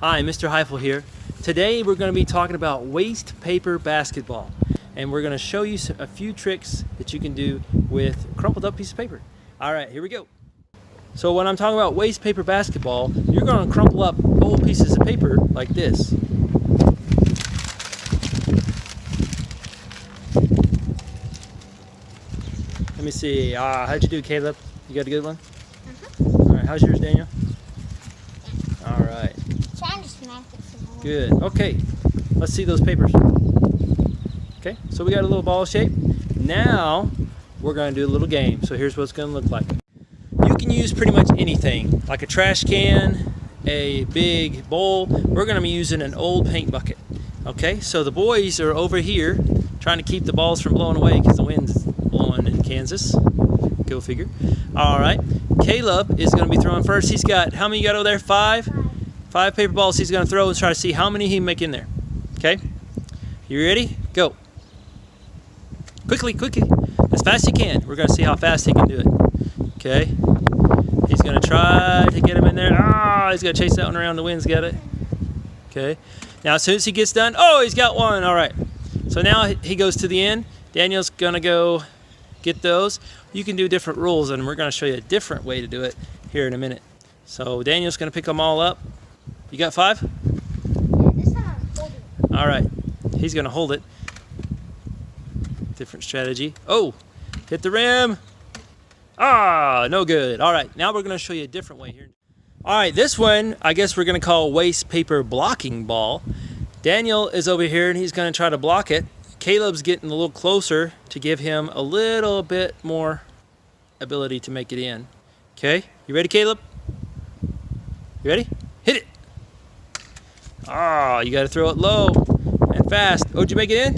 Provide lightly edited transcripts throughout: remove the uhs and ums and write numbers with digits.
Hi, Mr. Heifel here. Today we're going to be talking about waste paper basketball, and we're going to show you a few tricks that you can do with a crumpled up piece of paper. Alright, here we go. So when I'm talking about waste paper basketball, you're going to crumple up old pieces of paper like this. Let me see, how'd you do, Caleb? You got a good one? Alright, how's yours, Daniel? Alright. Good. Okay, let's see those papers. Okay, so we got a little ball shape. Now we're going to do a little game. So here's what it's going to look like. You can use pretty much anything, like a trash can, a big bowl. We're going to be using an old paint bucket. Okay, so the boys are over here trying to keep the balls from blowing away because the wind's blowing in Kansas. Go figure. All right, Caleb is going to be throwing first. He's got, how many you got over there? Five paper balls he's going to throw and try to see how many he can make in there. Okay, you ready? Go. Quickly, as fast as you can. We're going to see how fast he can do it. Okay, he's going to try to get him in there. He's going to chase that one around. The wind's got it. Okay, now as soon as he gets done, he's got one. All right, so now he goes to the end. Daniel's going to go get those. You can do different rules, and we're going to show you a different way to do it here in a minute. So Daniel's going to pick them all up. You got 5? Yeah, this time I'm holding it. All right, he's going to hold it. Different strategy. Oh, hit the rim. No good. All right, now we're going to show you a different way here. All right, this one I guess we're going to call waste paper blocking ball. Daniel is over here and he's going to try to block it. Caleb's getting a little closer to give him a little bit more ability to make it in. Okay, you ready, Caleb? You ready? Hit it. You got to throw it low and fast. Did you make it in?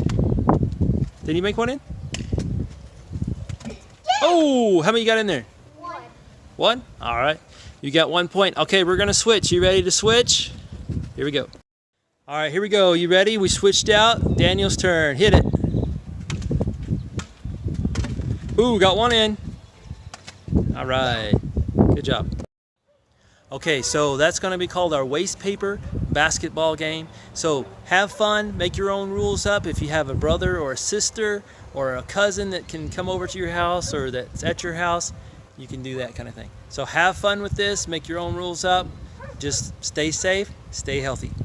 Did you make one in? Yeah. How many you got in there? One? All right. You got 1 point. Okay, we're going to switch. You ready to switch? Here we go. All right, here we go. You ready? We switched out. Daniel's turn. Hit it. Got one in. All right. Good job. Okay, so that's going to be called our waste paper basketball game. So have fun, make your own rules up. If you have a brother or a sister or a cousin that can come over to your house or that's at your house, you can do that kind of thing. So have fun with this, make your own rules up. Just stay safe, stay healthy.